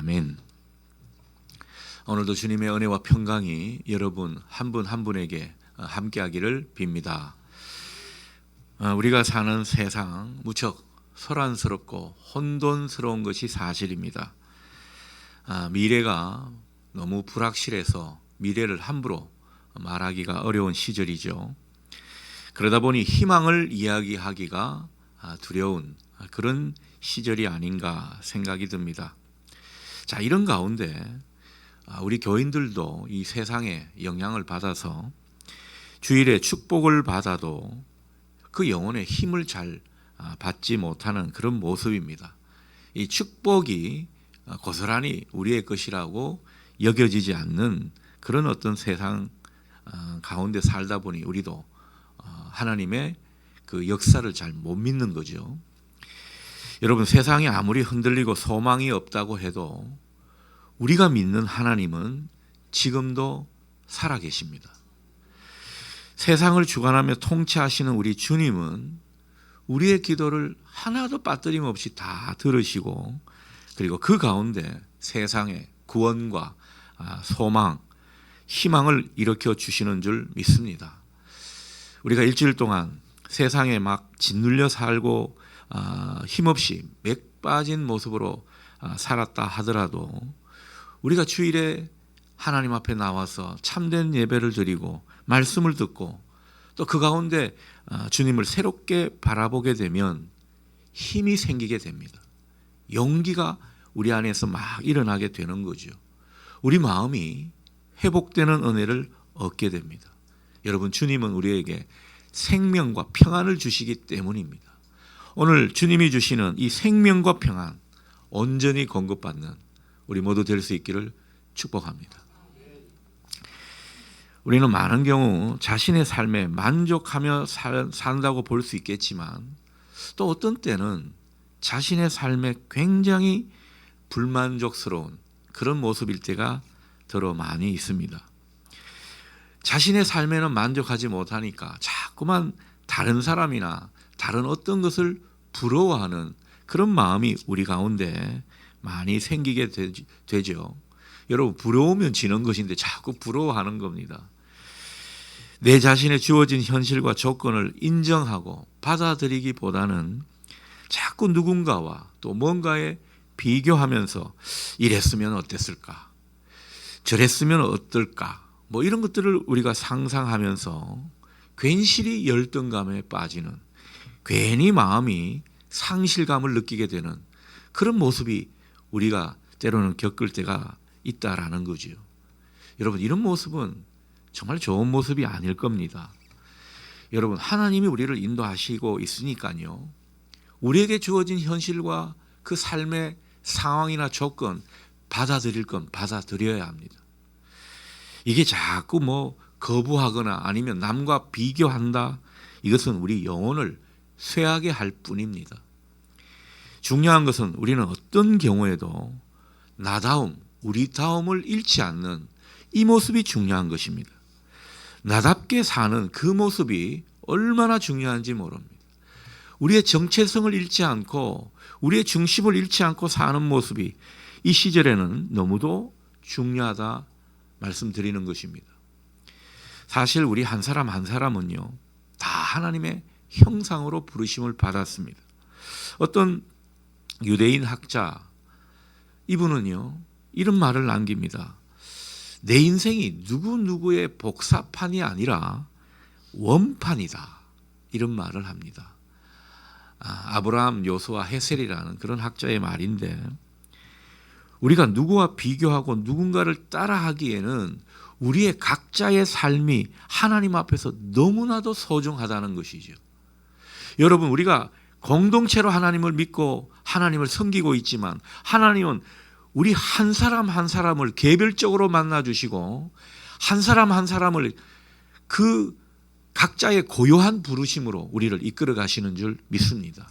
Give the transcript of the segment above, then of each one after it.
아멘. 오늘도 주님의 은혜와 평강이 여러분 한 분 한 분에게 함께하기를 빕니다. 우리가 사는 세상 무척 소란스럽고 혼돈스러운 것이 사실입니다. 미래가 너무 불확실해서 미래를 함부로 말하기가 어려운 시절이죠. 그러다 보니 희망을 이야기하기가 두려운 그런 시절이 아닌가 생각이 듭니다. 자, 이런 가운데 우리 교인들도 이 세상에 영향을 받아서 주일에 축복을 받아도 그 영혼의 힘을 잘 받지 못하는 그런 모습입니다. 이 축복이 고스란히 우리의 것이라고 여겨지지 않는 그런 어떤 세상 가운데 살다 보니 우리도 하나님의 그 역사를 잘 못 믿는 거죠. 여러분, 세상이 아무리 흔들리고 소망이 없다고 해도 우리가 믿는 하나님은 지금도 살아계십니다. 세상을 주관하며 통치하시는 우리 주님은 우리의 기도를 하나도 빠뜨림없이 다 들으시고, 그리고 그 가운데 세상의 구원과 소망, 희망을 일으켜 주시는 줄 믿습니다. 우리가 일주일 동안 세상에 막 짓눌려 살고 힘없이 맥 빠진 모습으로 살았다 하더라도 우리가 주일에 하나님 앞에 나와서 참된 예배를 드리고 말씀을 듣고 또 그 가운데 주님을 새롭게 바라보게 되면 힘이 생기게 됩니다. 용기가 우리 안에서 막 일어나게 되는 거죠. 우리 마음이 회복되는 은혜를 얻게 됩니다. 여러분, 주님은 우리에게 생명과 평안을 주시기 때문입니다. 오늘 주님이 주시는 이 생명과 평안 온전히 공급받는 우리 모두 될 수 있기를 축복합니다. 우리는 많은 경우 자신의 삶에 만족하며 산다고 볼 수 있겠지만 또 어떤 때는 자신의 삶에 굉장히 불만족스러운 그런 모습일 때가 더러 많이 있습니다. 자신의 삶에는 만족하지 못하니까 자꾸만 다른 사람이나 다른 어떤 것을 부러워하는 그런 마음이 우리 가운데 많이 생기게 되죠. 여러분, 부러우면 지는 것인데 자꾸 부러워하는 겁니다. 내 자신의 주어진 현실과 조건을 인정하고 받아들이기보다는 자꾸 누군가와 또 뭔가에 비교하면서 이랬으면 어땠을까? 저랬으면 어떨까? 뭐 이런 것들을 우리가 상상하면서 괜시리 열등감에 빠지는, 괜히 마음이 상실감을 느끼게 되는 그런 모습이 우리가 때로는 겪을 때가 있다라는 거죠. 여러분, 이런 모습은 정말 좋은 모습이 아닐 겁니다. 여러분, 하나님이 우리를 인도하시고 있으니까요, 우리에게 주어진 현실과 그 삶의 상황이나 조건 받아들일 건 받아들여야 합니다. 이게 자꾸 뭐 거부하거나 아니면 남과 비교한다, 이것은 우리 영혼을 쇠하게 할 뿐입니다. 중요한 것은 우리는 어떤 경우에도 나다움, 우리다움을 잃지 않는 이 모습이 중요한 것입니다. 나답게 사는 그 모습이 얼마나 중요한지 모릅니다. 우리의 정체성을 잃지 않고 우리의 중심을 잃지 않고 사는 모습이 이 시절에는 너무도 중요하다 말씀드리는 것입니다. 사실 우리 한 사람 한 사람은요, 다 하나님의 형상으로 부르심을 받았습니다. 어떤 유대인 학자, 이분은요 이런 말을 남깁니다. 내 인생이 누구누구의 복사판이 아니라 원판이다, 이런 말을 합니다. 아브라함, 요수아, 헤셀이라는 그런 학자의 말인데, 우리가 누구와 비교하고 누군가를 따라하기에는 우리의 각자의 삶이 하나님 앞에서 너무나도 소중하다는 것이죠. 여러분, 우리가 공동체로 하나님을 믿고 하나님을 섬기고 있지만 하나님은 우리 한 사람 한 사람을 개별적으로 만나주시고 한 사람 한 사람을 그 각자의 고요한 부르심으로 우리를 이끌어 가시는 줄 믿습니다.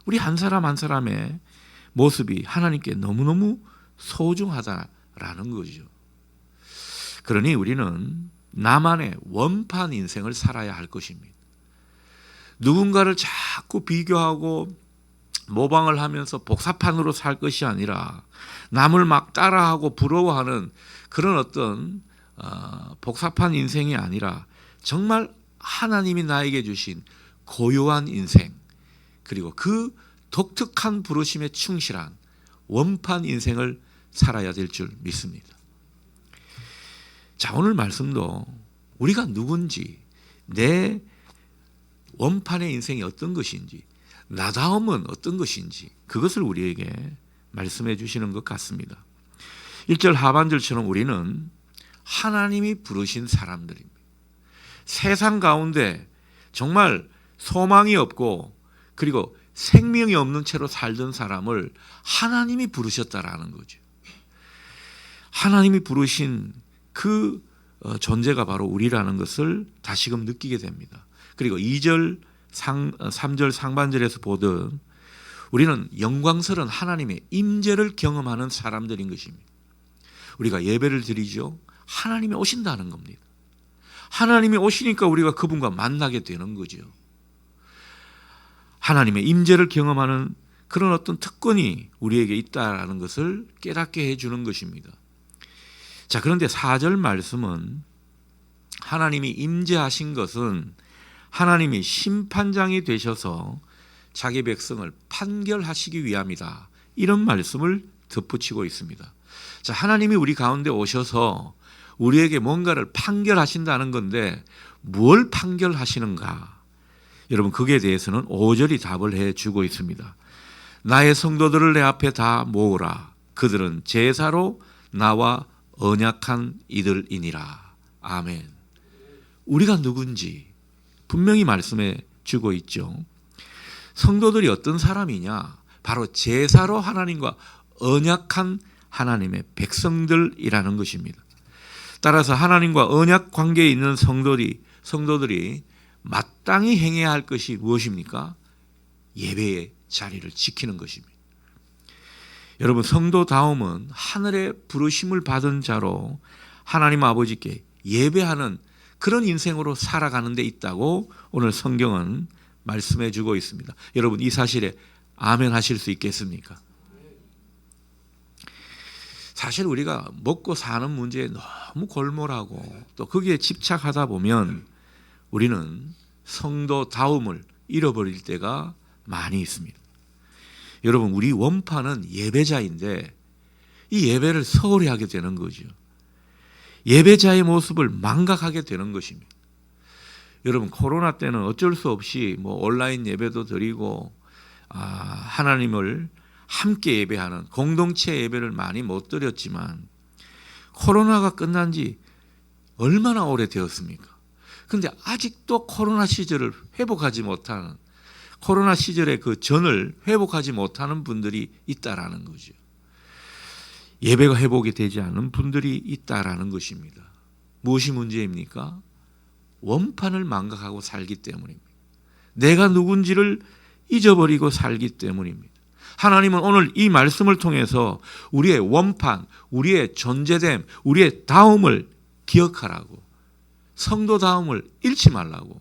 우리 한 사람 한 사람의 모습이 하나님께 너무너무 소중하다라는 거죠. 그러니 우리는 나만의 원판 인생을 살아야 할 것입니다. 누군가를 자꾸 비교하고 모방을 하면서 복사판으로 살 것이 아니라 남을 막 따라하고 부러워하는 그런 어떤 복사판 인생이 아니라 정말 하나님이 나에게 주신 고요한 인생, 그리고 그 독특한 부르심에 충실한 원판 인생을 살아야 될 줄 믿습니다. 자, 오늘 말씀도 우리가 누군지, 내 원판의 인생이 어떤 것인지, 나다움은 어떤 것인지, 그것을 우리에게 말씀해 주시는 것 같습니다. 1절 하반절처럼 우리는 하나님이 부르신 사람들입니다. 세상 가운데 정말 소망이 없고 그리고 생명이 없는 채로 살던 사람을 하나님이 부르셨다라는 거죠. 하나님이 부르신 그 존재가 바로 우리라는 것을 다시금 느끼게 됩니다. 그리고 2절, 3절 상반절에서 보듯 우리는 영광스러운 하나님의 임재를 경험하는 사람들인 것입니다. 우리가 예배를 드리죠. 하나님이 오신다는 겁니다. 하나님이 오시니까 우리가 그분과 만나게 되는 거죠. 하나님의 임재를 경험하는 그런 어떤 특권이 우리에게 있다라는 것을 깨닫게 해주는 것입니다. 자, 그런데 4절 말씀은 하나님이 임재하신 것은 하나님이 심판장이 되셔서 자기 백성을 판결하시기 위함이다, 이런 말씀을 덧붙이고 있습니다. 자, 하나님이 우리 가운데 오셔서 우리에게 뭔가를 판결하신다는 건데 뭘 판결하시는가? 여러분, 거기에 대해서는 5절이 답을 해주고 있습니다. 나의 성도들을 내 앞에 다 모으라. 그들은 제사로 나와 언약한 이들이니라. 아멘. 우리가 누군지 분명히 말씀해 주고 있죠. 성도들이 어떤 사람이냐? 바로 제사로 하나님과 언약한 하나님의 백성들이라는 것입니다. 따라서 하나님과 언약 관계에 있는 성도들이 마땅히 행해야 할 것이 무엇입니까? 예배의 자리를 지키는 것입니다. 여러분, 성도다움은 하늘의 부르심을 받은 자로 하나님 아버지께 예배하는 그런 인생으로 살아가는 데 있다고 오늘 성경은 말씀해 주고 있습니다. 여러분, 이 사실에 아멘 하실 수 있겠습니까? 사실 우리가 먹고 사는 문제에 너무 골몰하고 또 거기에 집착하다 보면 우리는 성도다움을 잃어버릴 때가 많이 있습니다. 여러분, 우리 원판은 예배자인데 이 예배를 소홀히 하게 되는 거죠. 예배자의 모습을 망각하게 되는 것입니다. 여러분, 코로나 때는 어쩔 수 없이 온라인 예배도 드리고 하나님을 함께 예배하는 공동체 예배를 많이 못 드렸지만 코로나가 끝난 지 얼마나 오래되었습니까? 그런데 아직도 코로나 시절을 회복하지 못하는, 코로나 시절의 그 전을 회복하지 못하는 분들이 있다라는 거죠. 예배가 회복이 되지 않은 분들이 있다라는 것입니다. 무엇이 문제입니까? 원판을 망각하고 살기 때문입니다. 내가 누군지를 잊어버리고 살기 때문입니다. 하나님은 오늘 이 말씀을 통해서 우리의 원판, 우리의 존재됨, 우리의 다움을 기억하라고, 성도다움을 잃지 말라고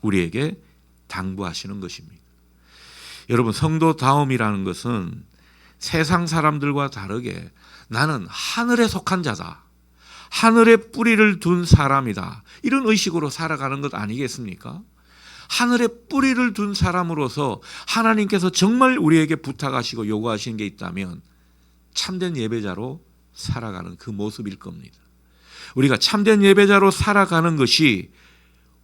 우리에게 당부하시는 것입니다. 여러분, 성도다움이라는 것은 세상 사람들과 다르게 나는 하늘에 속한 자다, 하늘에 뿌리를 둔 사람이다, 이런 의식으로 살아가는 것 아니겠습니까? 하늘에 뿌리를 둔 사람으로서 하나님께서 정말 우리에게 부탁하시고 요구하시는 게 있다면 참된 예배자로 살아가는 그 모습일 겁니다. 우리가 참된 예배자로 살아가는 것이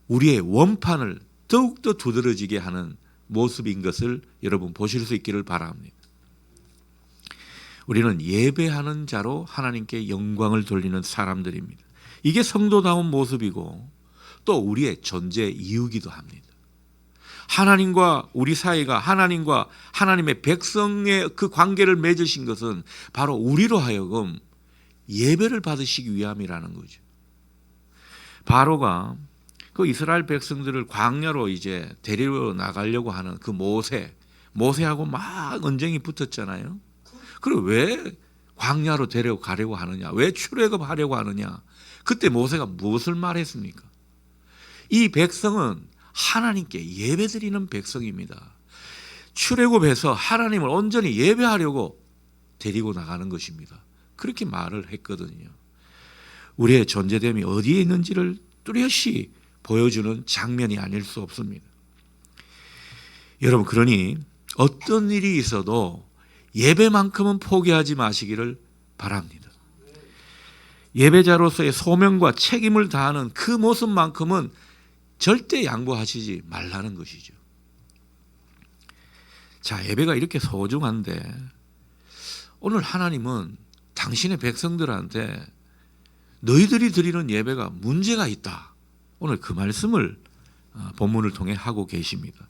우리의 원판을 더욱더 두드러지게 하는 모습인 것을 여러분 보실 수 있기를 바랍니다. 우리는 예배하는 자로 하나님께 영광을 돌리는 사람들입니다. 이게 성도다운 모습이고 또 우리의 존재 이유기도 합니다. 하나님과 우리 사이가 하나님과 하나님의 백성의 그 관계를 맺으신 것은 바로 우리로 하여금 예배를 받으시기 위함이라는 거죠. 바로가 그 이스라엘 백성들을 광야로 이제 데리러 나가려고 하는 그 모세하고 막 언쟁이 붙었잖아요. 그리고 왜 광야로 데려가려고 하느냐? 왜 출애굽하려고 하느냐? 그때 모세가 무엇을 말했습니까? 이 백성은 하나님께 예배드리는 백성입니다. 출애굽해서 하나님을 온전히 예배하려고 데리고 나가는 것입니다. 그렇게 말을 했거든요. 우리의 존재됨이 어디에 있는지를 뚜렷이 보여주는 장면이 아닐 수 없습니다. 여러분, 그러니 어떤 일이 있어도 예배만큼은 포기하지 마시기를 바랍니다. 예배자로서의 소명과 책임을 다하는 그 모습만큼은 절대 양보하시지 말라는 것이죠. 자, 예배가 이렇게 소중한데 오늘 하나님은 당신의 백성들한테 너희들이 드리는 예배가 문제가 있다. 오늘 그 말씀을 본문을 통해 하고 계십니다.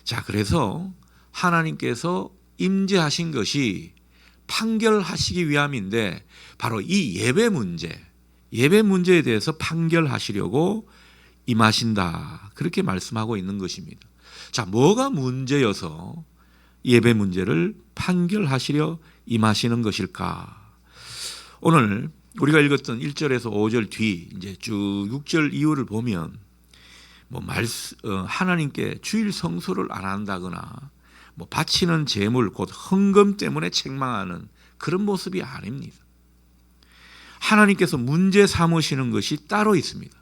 자, 그래서 하나님께서 임재하신 것이 판결하시기 위함인데 바로 이 예배 문제에 대해서 판결하시려고 임하신다. 그렇게 말씀하고 있는 것입니다. 자, 뭐가 문제여서 예배 문제를 판결하시려 임하시는 것일까? 오늘 우리가 읽었던 1절에서 5절 뒤 이제 쭉 6절 이후를 보면 하나님께 주일 성소를 안 한다거나 바치는 제물 곧 헌금 때문에 책망하는 그런 모습이 아닙니다. 하나님께서 문제 삼으시는 것이 따로 있습니다.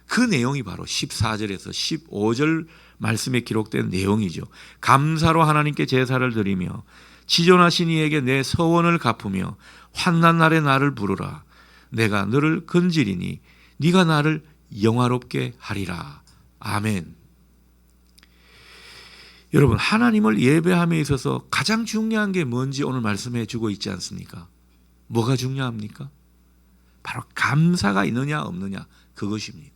그 내용이 바로 14절에서 15절 말씀에 기록된 내용이죠. 감사로 하나님께 제사를 드리며 지존하신 이에게 내 서원을 갚으며 환난 날에 나를 부르라. 내가 너를 건지리니 네가 나를 영화롭게 하리라. 아멘. 여러분, 하나님을 예배함에 있어서 가장 중요한 게 뭔지 오늘 말씀해 주고 있지 않습니까? 뭐가 중요합니까? 바로 감사가 있느냐 없느냐, 그것입니다.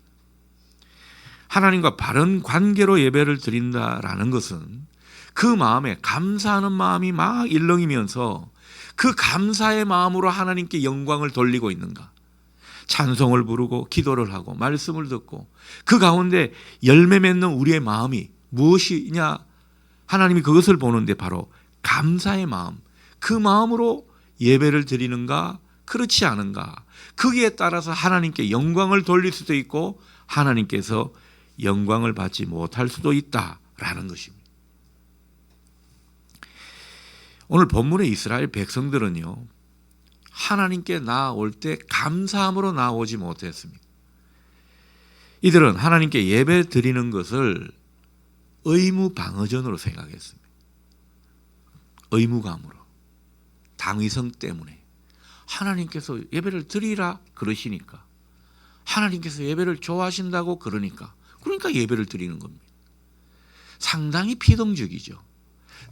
하나님과 바른 관계로 예배를 드린다라는 것은 그 마음에 감사하는 마음이 막 일렁이면서 그 감사의 마음으로 하나님께 영광을 돌리고 있는가, 찬송을 부르고 기도를 하고 말씀을 듣고 그 가운데 열매 맺는 우리의 마음이 무엇이냐, 하나님이 그것을 보는데 바로 감사의 마음, 그 마음으로 예배를 드리는가 그렇지 않은가, 거기에 따라서 하나님께 영광을 돌릴 수도 있고 하나님께서 영광을 받지 못할 수도 있다라는 것입니다. 오늘 본문의 이스라엘 백성들은요, 하나님께 나아올 때 감사함으로 나오지 못했습니다. 이들은 하나님께 예배 드리는 것을 의무 방어전으로 생각했습니다. 의무감으로, 당위성 때문에 하나님께서 예배를 드리라 그러시니까, 하나님께서 예배를 좋아하신다고 그러니까 예배를 드리는 겁니다. 상당히 피동적이죠.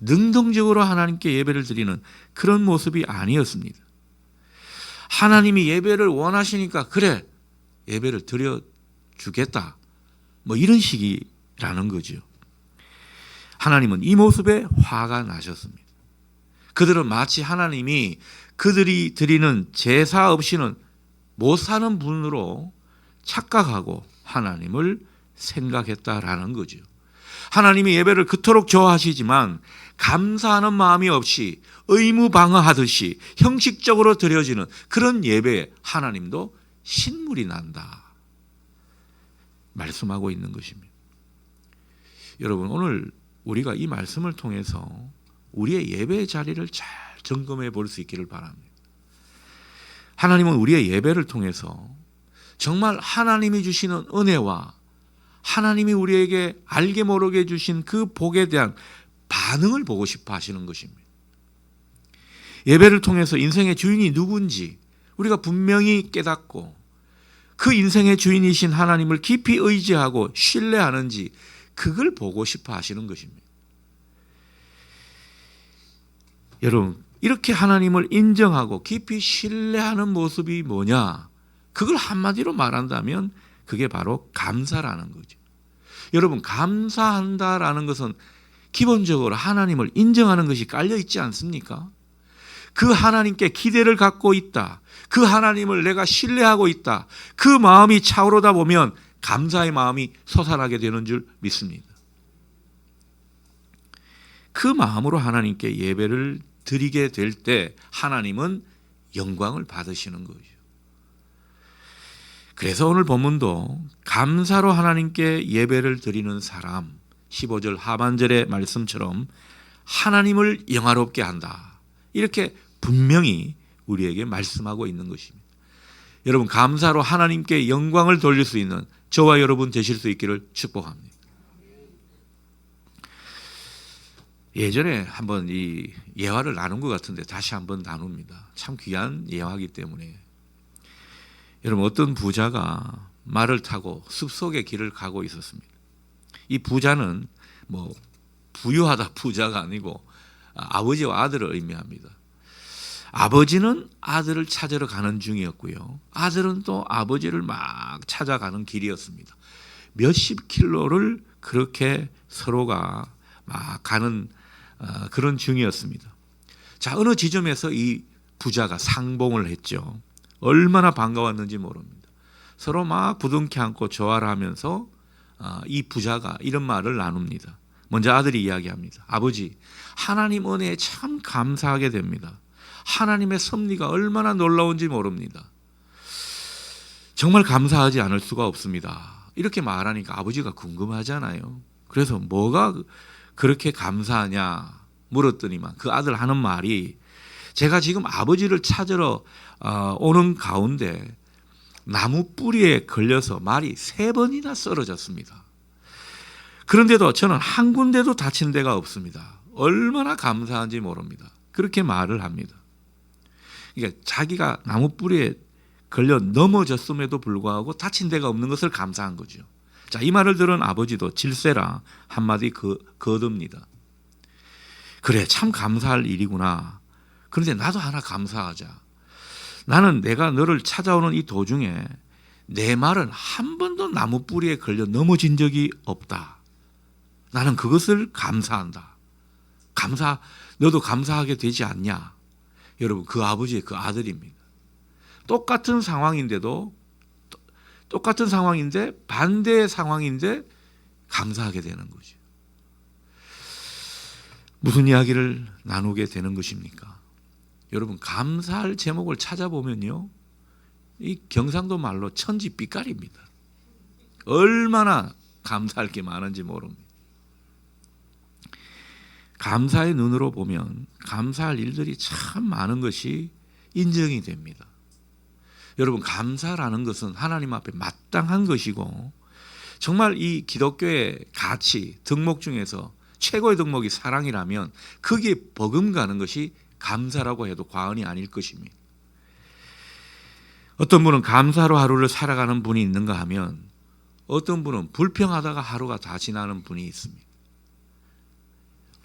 능동적으로 하나님께 예배를 드리는 그런 모습이 아니었습니다. 하나님이 예배를 원하시니까 그래, 예배를 드려주겠다, 이런 식이라는 거죠. 하나님은 이 모습에 화가 나셨습니다. 그들은 마치 하나님이 그들이 드리는 제사 없이는 못 사는 분으로 착각하고 하나님을 생각했다라는 거죠. 하나님이 예배를 그토록 좋아하시지만 감사하는 마음이 없이 의무 방어하듯이 형식적으로 드려지는 그런 예배에 하나님도 신물이 난다 말씀하고 있는 것입니다. 여러분, 오늘 우리가 이 말씀을 통해서 우리의 예배의 자리를 잘 점검해 볼 수 있기를 바랍니다. 하나님은 우리의 예배를 통해서 정말 하나님이 주시는 은혜와 하나님이 우리에게 알게 모르게 주신 그 복에 대한 반응을 보고 싶어 하시는 것입니다. 예배를 통해서 인생의 주인이 누군지 우리가 분명히 깨닫고 그 인생의 주인이신 하나님을 깊이 의지하고 신뢰하는지 그걸 보고 싶어 하시는 것입니다. 여러분, 이렇게 하나님을 인정하고 깊이 신뢰하는 모습이 뭐냐? 그걸 한마디로 말한다면 그게 바로 감사라는 거죠. 여러분, 감사한다라는 것은 기본적으로 하나님을 인정하는 것이 깔려 있지 않습니까? 그 하나님께 기대를 갖고 있다, 그 하나님을 내가 신뢰하고 있다, 그 마음이 차오르다 보면 감사의 마음이 솟아나게 되는 줄 믿습니다. 그 마음으로 하나님께 예배를 드리게 될 때 하나님은 영광을 받으시는 거죠. 그래서 오늘 본문도 감사로 하나님께 예배를 드리는 사람, 15절 하반절의 말씀처럼 하나님을 영화롭게 한다. 이렇게 분명히 우리에게 말씀하고 있는 것입니다. 여러분, 감사로 하나님께 영광을 돌릴 수 있는 저와 여러분 되실 수 있기를 축복합니다. 예전에 한번 이 예화를 나눈 것 같은데 다시 한번 나눕니다. 참 귀한 예화이기 때문에. 여러분, 어떤 부자가 말을 타고 숲속의 길을 가고 있었습니다. 이 부자는 뭐 부유하다 부자가 아니고 아버지와 아들을 의미합니다. 아버지는 아들을 찾으러 가는 중이었고요. 아들은 또 아버지를 막 찾아가는 길이었습니다. 몇십 킬로를 그렇게 서로가 막 가는 그런 중이었습니다. 자, 어느 지점에서 이 부자가 상봉을 했죠. 얼마나 반가웠는지 모릅니다. 서로 막 부둥켜 안고 조화를 하면서 이 부자가 이런 말을 나눕니다. 먼저 아들이 이야기합니다. 아버지, 하나님 은혜에 참 감사하게 됩니다. 하나님의 섭리가 얼마나 놀라운지 모릅니다. 정말 감사하지 않을 수가 없습니다. 이렇게 말하니까 아버지가 궁금하잖아요. 그래서 뭐가 그렇게 감사하냐 물었더니만 그 아들 하는 말이, 제가 지금 아버지를 찾으러 오는 가운데 나무 뿌리에 걸려서 말이 3번이나 쓰러졌습니다. 그런데도 저는 한 군데도 다친 데가 없습니다. 얼마나 감사한지 모릅니다. 그렇게 말을 합니다. 그러니까 자기가 나무 뿌리에 걸려 넘어졌음에도 불구하고 다친 데가 없는 것을 감사한 거죠. 자, 이 말을 들은 아버지도 질세라 한마디 거둡니다. 그래, 참 감사할 일이구나. 그런데 나도 하나 감사하자. 나는 내가 너를 찾아오는 이 도중에 내 말은 한 번도 나무 뿌리에 걸려 넘어진 적이 없다. 나는 그것을 감사한다. 너도 감사하게 되지 않냐? 여러분, 그 아버지의 그 아들입니다. 똑같은 상황인데 반대의 상황인데 감사하게 되는 거죠. 무슨 이야기를 나누게 되는 것입니까? 여러분, 감사할 제목을 찾아보면요, 이 경상도 말로 천지빛깔입니다. 얼마나 감사할 게 많은지 모릅니다. 감사의 눈으로 보면 감사할 일들이 참 많은 것이 인정이 됩니다. 여러분, 감사라는 것은 하나님 앞에 마땅한 것이고, 정말 이 기독교의 가치, 덕목 중에서 최고의 덕목이 사랑이라면 거기에 버금가는 것이 감사라고 해도 과언이 아닐 것입니다. 어떤 분은 감사로 하루를 살아가는 분이 있는가 하면 어떤 분은 불평하다가 하루가 다 지나는 분이 있습니다.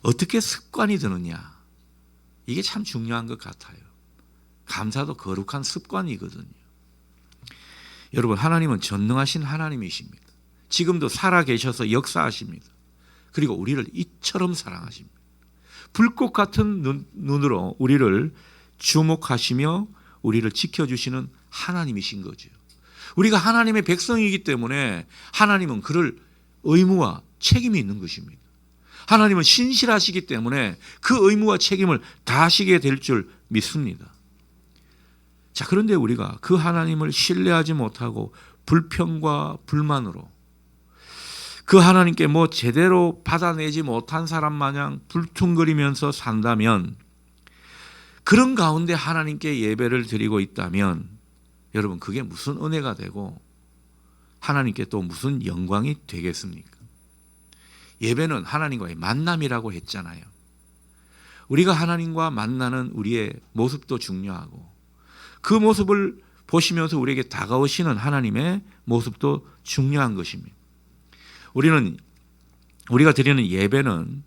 어떻게 습관이 드느냐, 이게 참 중요한 것 같아요. 감사도 거룩한 습관이거든요. 여러분, 하나님은 전능하신 하나님이십니다. 지금도 살아계셔서 역사하십니다. 그리고 우리를 이처럼 사랑하십니다. 불꽃 같은 눈으로 우리를 주목하시며 우리를 지켜주시는 하나님이신 거죠. 우리가 하나님의 백성이기 때문에 하나님은 그럴 의무와 책임이 있는 것입니다. 하나님은 신실하시기 때문에 그 의무와 책임을 다하시게 될 줄 믿습니다. 자, 그런데 우리가 그 하나님을 신뢰하지 못하고 불평과 불만으로 그 하나님께 뭐 제대로 받아내지 못한 사람 마냥 불퉁거리면서 산다면, 그런 가운데 하나님께 예배를 드리고 있다면 여러분, 그게 무슨 은혜가 되고 하나님께 또 무슨 영광이 되겠습니까? 예배는 하나님과의 만남이라고 했잖아요. 우리가 하나님과 만나는 우리의 모습도 중요하고, 그 모습을 보시면서 우리에게 다가오시는 하나님의 모습도 중요한 것입니다. 우리가 드리는 예배는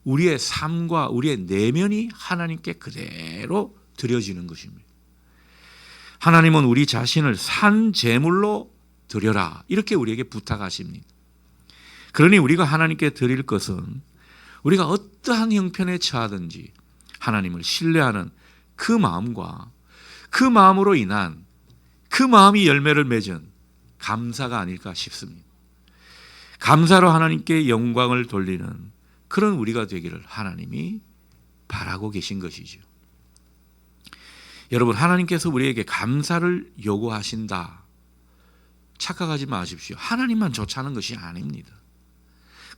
우리의 삶과 우리의 내면이 하나님께 그대로 드려지는 것입니다. 하나님은 우리 자신을 산 제물로 드려라, 이렇게 우리에게 부탁하십니다. 그러니 우리가 하나님께 드릴 것은 우리가 어떠한 형편에 처하든지 하나님을 신뢰하는 그 마음과 그 마음으로 인한 그 마음이 열매를 맺은 감사가 아닐까 싶습니다. 감사로 하나님께 영광을 돌리는 그런 우리가 되기를 하나님이 바라고 계신 것이죠. 여러분, 하나님께서 우리에게 감사를 요구하신다, 착각하지 마십시오. 하나님만 좋다는 것이 아닙니다.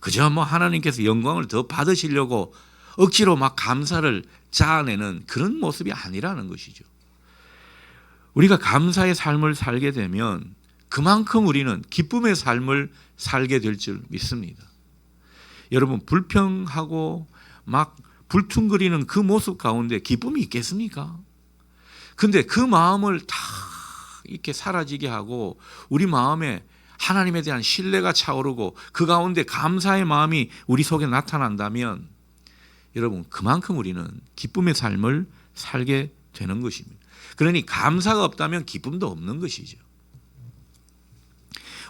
그저 뭐 하나님께서 영광을 더 받으시려고 억지로 막 감사를 자아내는 그런 모습이 아니라는 것이죠. 우리가 감사의 삶을 살게 되면 그만큼 우리는 기쁨의 삶을 살게 될 줄 믿습니다. 여러분, 불평하고 막 불퉁거리는 그 모습 가운데 기쁨이 있겠습니까? 근데 그 마음을 다 이렇게 사라지게 하고 우리 마음에 하나님에 대한 신뢰가 차오르고 그 가운데 감사의 마음이 우리 속에 나타난다면 여러분, 그만큼 우리는 기쁨의 삶을 살게 되는 것입니다. 그러니 감사가 없다면 기쁨도 없는 것이죠.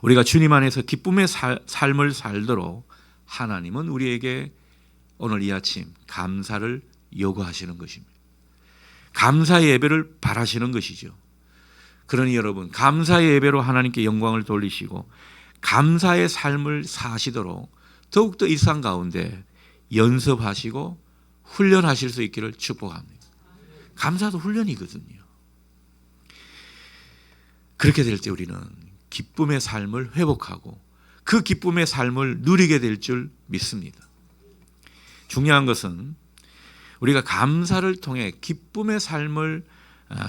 우리가 주님 안에서 기쁨의 삶을 살도록 하나님은 우리에게 오늘 이 아침 감사를 요구하시는 것입니다. 감사의 예배를 바라시는 것이죠. 그러니 여러분, 감사의 예배로 하나님께 영광을 돌리시고 감사의 삶을 사시도록 더욱더 일상 가운데 연습하시고 훈련하실 수 있기를 축복합니다. 감사도 훈련이거든요. 그렇게 될 때 우리는 기쁨의 삶을 회복하고 그 기쁨의 삶을 누리게 될 줄 믿습니다. 중요한 것은 우리가 감사를 통해 기쁨의 삶을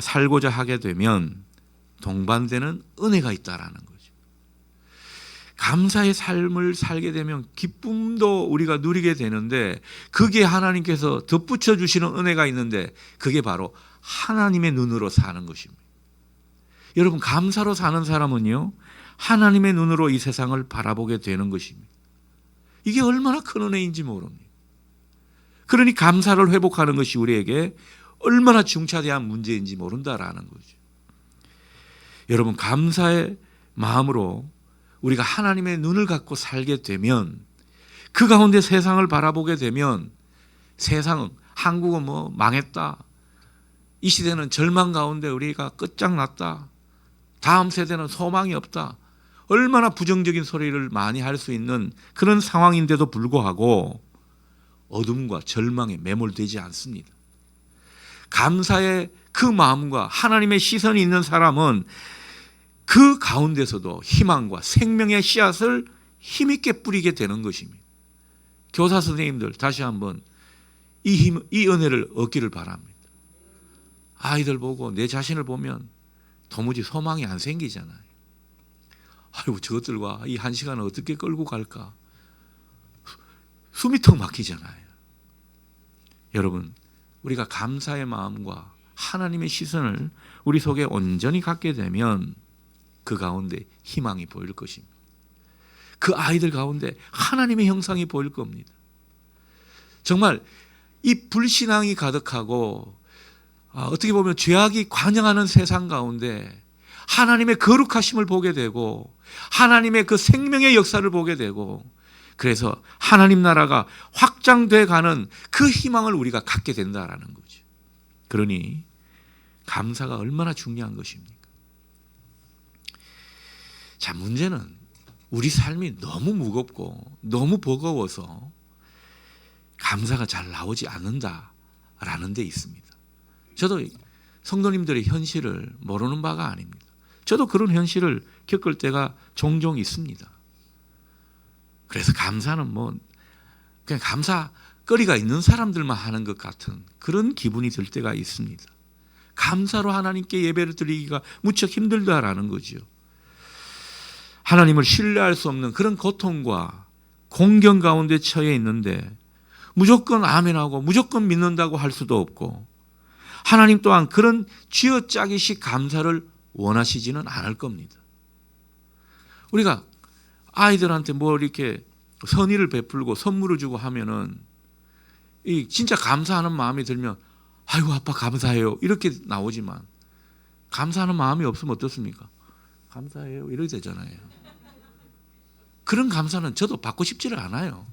살고자 하게 되면 동반되는 은혜가 있다라는 거죠. 감사의 삶을 살게 되면 기쁨도 우리가 누리게 되는데 그게 하나님께서 덧붙여 주시는 은혜가 있는데 그게 바로 하나님의 눈으로 사는 것입니다. 여러분, 감사로 사는 사람은요, 하나님의 눈으로 이 세상을 바라보게 되는 것입니다. 이게 얼마나 큰 은혜인지 모릅니다. 그러니 감사를 회복하는 것이 우리에게 얼마나 중차대한 문제인지 모른다라는 거죠. 여러분, 감사의 마음으로 우리가 하나님의 눈을 갖고 살게 되면 그 가운데 세상을 바라보게 되면 세상은, 한국은 뭐 망했다, 이 시대는 절망 가운데 우리가 끝장났다, 다음 세대는 소망이 없다, 얼마나 부정적인 소리를 많이 할 수 있는 그런 상황인데도 불구하고 어둠과 절망에 매몰되지 않습니다. 감사의 그 마음과 하나님의 시선이 있는 사람은 그 가운데서도 희망과 생명의 씨앗을 힘있게 뿌리게 되는 것입니다. 교사 선생님들, 다시 한번 이 은혜를 얻기를 바랍니다. 아이들 보고 내 자신을 보면 도무지 소망이 안 생기잖아요. 아이고, 저것들과 이 한 시간을 어떻게 끌고 갈까? 숨이 턱 막히잖아요. 여러분, 우리가 감사의 마음과 하나님의 시선을 우리 속에 온전히 갖게 되면 그 가운데 희망이 보일 것입니다. 그 아이들 가운데 하나님의 형상이 보일 겁니다. 정말 이 불신앙이 가득하고 어떻게 보면 죄악이 관영하는 세상 가운데 하나님의 거룩하심을 보게 되고 하나님의 그 생명의 역사를 보게 되고 그래서 하나님 나라가 확장돼 가는 그 희망을 우리가 갖게 된다라는 거죠. 그러니 감사가 얼마나 중요한 것입니까? 자, 문제는 우리 삶이 너무 무겁고 너무 버거워서 감사가 잘 나오지 않는다라는 데 있습니다. 저도 성도님들의 현실을 모르는 바가 아닙니다. 저도 그런 현실을 겪을 때가 종종 있습니다. 그래서 감사는 뭐 그냥 감사거리가 있는 사람들만 하는 것 같은 그런 기분이 들 때가 있습니다. 감사로 하나님께 예배를 드리기가 무척 힘들다라는 거죠. 하나님을 신뢰할 수 없는 그런 고통과 공경 가운데 처해 있는데 무조건 아멘하고 무조건 믿는다고 할 수도 없고 하나님 또한 그런 쥐어짜기식 감사를 원하시지는 않을 겁니다. 우리가 아이들한테 뭐 이렇게 선의를 베풀고 선물을 주고 하면은 이 진짜 감사하는 마음이 들면 아이고 아빠 감사해요 이렇게 나오지만 감사하는 마음이 없으면 어떻습니까? 감사해요 이렇게 되잖아요. 그런 감사는 저도 받고 싶지를 않아요.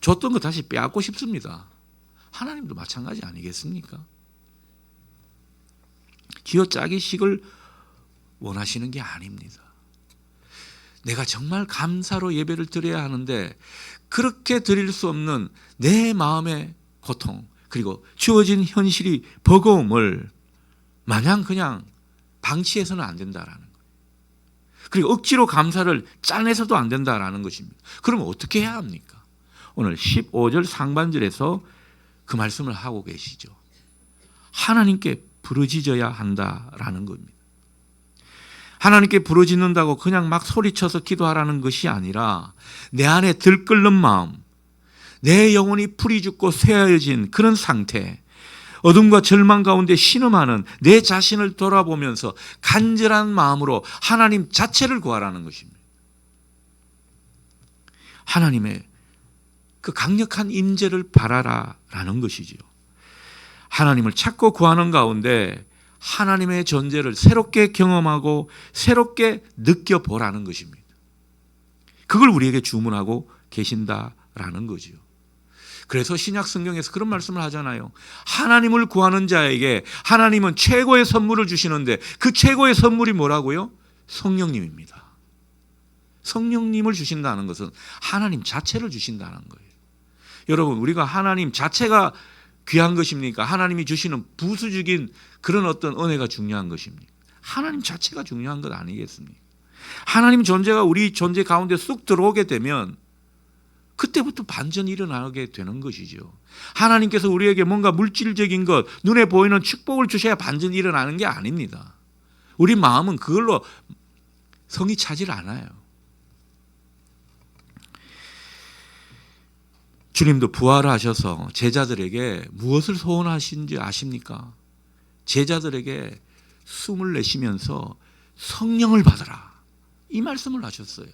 줬던 거 다시 빼앗고 싶습니다. 하나님도 마찬가지 아니겠습니까? 쥐어짜기식을 원하시는 게 아닙니다. 내가 정말 감사로 예배를 드려야 하는데 그렇게 드릴 수 없는 내 마음의 고통 그리고 주어진 현실이 버거움을 마냥 그냥 방치해서는 안 된다라는 거예요. 그리고 억지로 감사를 짜내서도 안 된다라는 것입니다. 그러면 어떻게 해야 합니까? 오늘 15절 상반절에서 그 말씀을 하고 계시죠. 하나님께 부르짖어야 한다라는 겁니다. 하나님께 부르짖는다고 그냥 막 소리쳐서 기도하라는 것이 아니라 내 안에 들끓는 마음, 내 영혼이 풀이 죽고 쇠하여진 그런 상태, 어둠과 절망 가운데 신음하는 내 자신을 돌아보면서 간절한 마음으로 하나님 자체를 구하라는 것입니다. 하나님의 그 강력한 임재를 바라라라는 것이지요. 하나님을 찾고 구하는 가운데 하나님의 존재를 새롭게 경험하고 새롭게 느껴보라는 것입니다. 그걸 우리에게 주문하고 계신다라는 거지요. 그래서 신약 성경에서 그런 말씀을 하잖아요. 하나님을 구하는 자에게 하나님은 최고의 선물을 주시는데 그 최고의 선물이 뭐라고요? 성령님입니다. 성령님을 주신다는 것은 하나님 자체를 주신다는 거예요. 여러분, 우리가 하나님 자체가 귀한 것입니까? 하나님이 주시는 부수적인 그런 어떤 은혜가 중요한 것입니까? 하나님 자체가 중요한 것 아니겠습니까? 하나님 존재가 우리 존재 가운데 쑥 들어오게 되면 그때부터 반전이 일어나게 되는 것이죠. 하나님께서 우리에게 뭔가 물질적인 것, 눈에 보이는 축복을 주셔야 반전이 일어나는 게 아닙니다. 우리 마음은 그걸로 성이 차질 않아요. 주님도 부활하셔서 제자들에게 무엇을 소원하신지 아십니까? 제자들에게 숨을 내쉬면서 성령을 받아라, 이 말씀을 하셨어요.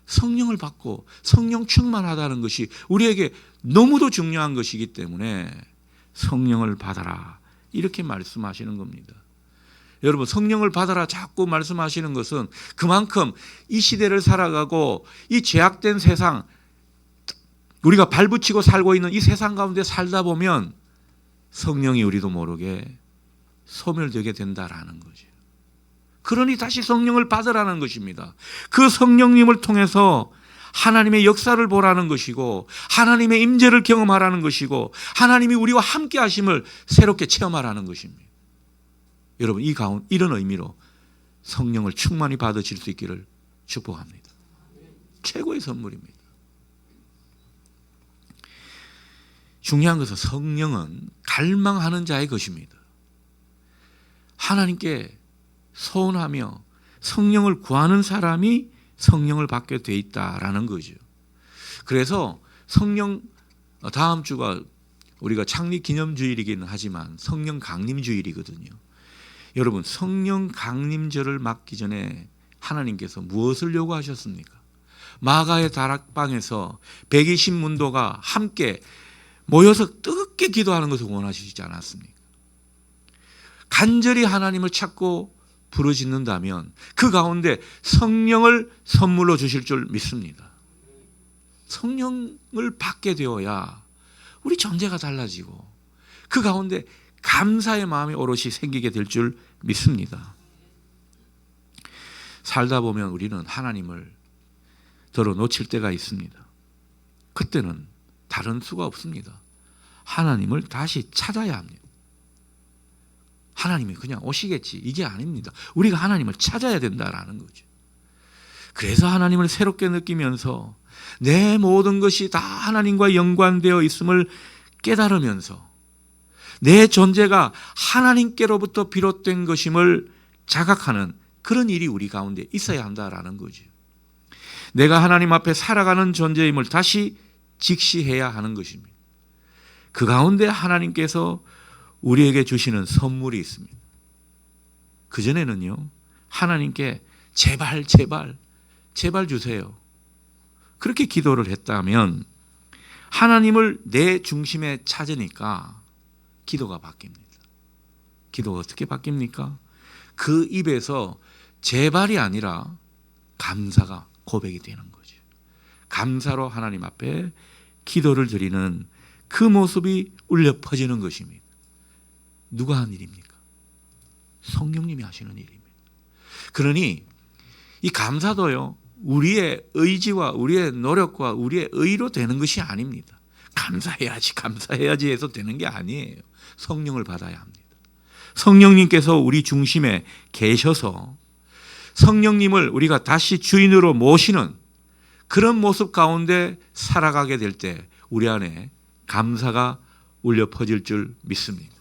성령을 받고 성령 충만하다는 것이 우리에게 너무도 중요한 것이기 때문에 성령을 받아라, 이렇게 말씀하시는 겁니다. 여러분, 성령을 받아라 자꾸 말씀하시는 것은 그만큼 이 시대를 살아가고 이 죄악된 세상, 우리가 발붙이고 살고 있는 이 세상 가운데 살다 보면 성령이 우리도 모르게 소멸되게 된다라는 거죠. 그러니 다시 성령을 받으라는 것입니다. 그 성령님을 통해서 하나님의 역사를 보라는 것이고 하나님의 임재를 경험하라는 것이고 하나님이 우리와 함께 하심을 새롭게 체험하라는 것입니다. 여러분, 이런 의미로 성령을 충만히 받으실 수 있기를 축복합니다. 최고의 선물입니다. 중요한 것은 성령은 갈망하는 자의 것입니다. 하나님께 소원하며 성령을 구하는 사람이 성령을 받게 돼 있다라는 거죠. 그래서 성령, 다음 주가 우리가 창립 기념주일이기는 하지만 성령 강림주일이거든요. 여러분, 성령 강림절을 맞기 전에 하나님께서 무엇을 요구하셨습니까? 마가의 다락방에서 120문도가 함께 모여서 뜨겁게 기도하는 것을 원하시지 않았습니까? 간절히 하나님을 찾고 부르짖는다면 그 가운데 성령을 선물로 주실 줄 믿습니다. 성령을 받게 되어야 우리 존재가 달라지고 그 가운데 감사의 마음이 오롯이 생기게 될 줄 믿습니다. 살다 보면 우리는 하나님을 더러 놓칠 때가 있습니다. 그때는 다른 수가 없습니다. 하나님을 다시 찾아야 합니다. 하나님이 그냥 오시겠지, 이게 아닙니다. 우리가 하나님을 찾아야 된다라는 거죠. 그래서 하나님을 새롭게 느끼면서 내 모든 것이 다 하나님과 연관되어 있음을 깨달으면서 내 존재가 하나님께로부터 비롯된 것임을 자각하는 그런 일이 우리 가운데 있어야 한다라는 거죠. 내가 하나님 앞에 살아가는 존재임을 다시 직시해야 하는 것입니다. 그 가운데 하나님께서 우리에게 주시는 선물이 있습니다. 그전에는요, 하나님께 제발 주세요, 그렇게 기도를 했다면 하나님을 내 중심에 찾으니까 기도가 바뀝니다. 기도가 어떻게 바뀝니까? 그 입에서 제발이 아니라 감사가 고백이 되는 거죠. 감사로 하나님 앞에 기도를 드리는 그 모습이 울려 퍼지는 것입니다. 누가 한 일입니까? 성령님이 하시는 일입니다. 그러니 이 감사도요, 우리의 의지와 우리의 노력과 우리의 의로 되는 것이 아닙니다. 감사해야지 해서 되는 게 아니에요. 성령을 받아야 합니다. 성령님께서 우리 중심에 계셔서 성령님을 우리가 다시 주인으로 모시는 그런 모습 가운데 살아가게 될 때 우리 안에 감사가 울려 퍼질 줄 믿습니다.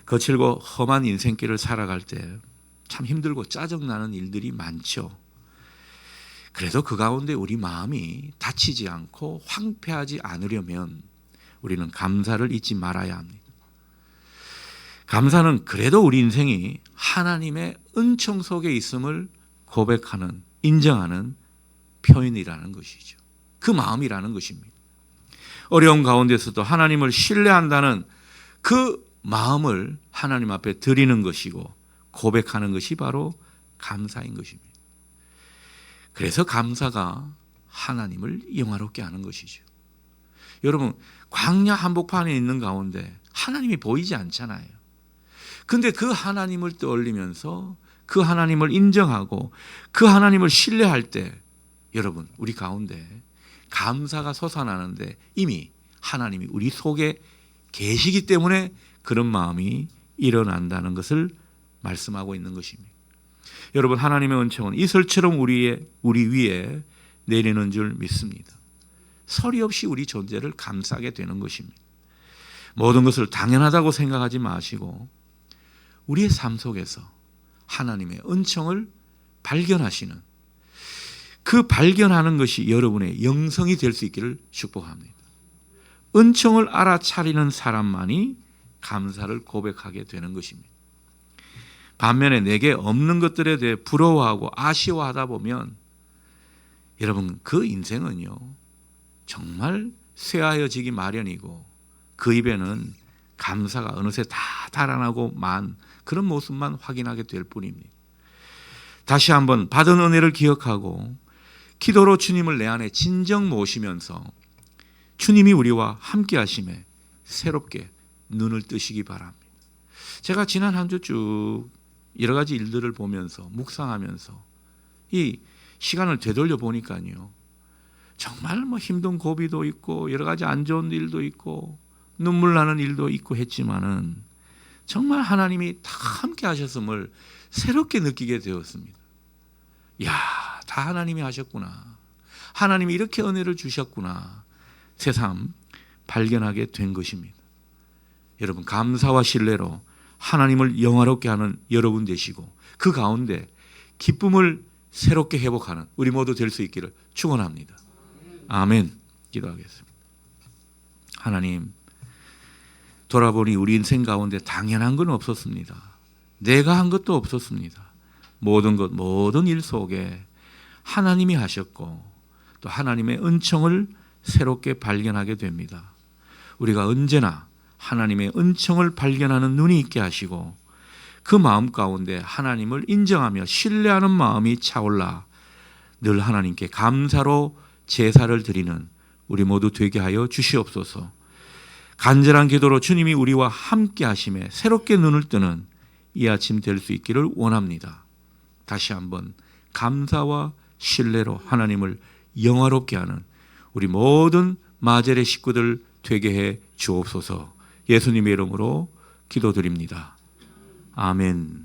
거칠고 험한 인생길을 살아갈 때 참 힘들고 짜증나는 일들이 많죠. 그래도 그 가운데 우리 마음이 다치지 않고 황폐하지 않으려면 우리는 감사를 잊지 말아야 합니다. 감사는 그래도 우리 인생이 하나님의 은총 속에 있음을 고백하는, 인정하는 표현이라는 것이죠. 그 마음이라는 것입니다. 어려운 가운데서도 하나님을 신뢰한다는 그 마음을 하나님 앞에 드리는 것이고 고백하는 것이 바로 감사인 것입니다. 그래서 감사가 하나님을 영화롭게 하는 것이죠. 여러분, 광야 한복판에 있는 가운데 하나님이 보이지 않잖아요. 근데 그 하나님을 떠올리면서 그 하나님을 인정하고 그 하나님을 신뢰할 때 여러분, 우리 가운데 감사가 솟아나는데 이미 하나님이 우리 속에 계시기 때문에 그런 마음이 일어난다는 것을 말씀하고 있는 것입니다. 여러분, 하나님의 은총은 이슬처럼 우리 위에 내리는 줄 믿습니다. 서리 없이 우리 존재를 감싸게 되는 것입니다. 모든 것을 당연하다고 생각하지 마시고 우리의 삶 속에서 하나님의 은총을 발견하시는 그 발견하는 것이 여러분의 영성이 될 수 있기를 축복합니다. 은총을 알아차리는 사람만이 감사를 고백하게 되는 것입니다. 반면에 내게 없는 것들에 대해 부러워하고 아쉬워하다 보면 여러분, 그 인생은요 정말 쇠하여지기 마련이고 그 입에는 감사가 어느새 다 달아나고 만 그런 모습만 확인하게 될 뿐입니다. 다시 한번 받은 은혜를 기억하고 기도로 주님을 내 안에 진정 모시면서 주님이 우리와 함께 하심에 새롭게 눈을 뜨시기 바랍니다. 제가 지난 한 주 쭉 여러 가지 일들을 보면서 묵상하면서 이 시간을 되돌려 보니까요 정말 힘든 고비도 있고 여러 가지 안 좋은 일도 있고 눈물 나는 일도 있고 했지만은 정말 하나님이 다 함께 하셨음을 새롭게 느끼게 되었습니다. 야, 다 하나님이 하셨구나. 하나님이 이렇게 은혜를 주셨구나. 새삼 발견하게 된 것입니다. 여러분, 감사와 신뢰로 하나님을 영화롭게 하는 여러분 되시고 그 가운데 기쁨을 새롭게 회복하는 우리 모두 될 수 있기를 축원합니다. 아멘. 기도하겠습니다. 하나님, 돌아보니 우리 인생 가운데 당연한 건 없었습니다. 내가 한 것도 없었습니다. 모든 것, 모든 일 속에 하나님이 하셨고 또 하나님의 은총을 새롭게 발견하게 됩니다. 우리가 언제나 하나님의 은총을 발견하는 눈이 있게 하시고 그 마음 가운데 하나님을 인정하며 신뢰하는 마음이 차올라 늘 하나님께 감사로 제사를 드리는 우리 모두 되게 하여 주시옵소서. 간절한 기도로 주님이 우리와 함께 하심에 새롭게 눈을 뜨는 이 아침 될 수 있기를 원합니다. 다시 한번 감사와 신뢰로 하나님을 영화롭게 하는 우리 모든 마젤의 식구들 되게 해 주옵소서. 예수님의 이름으로 기도드립니다. 아멘.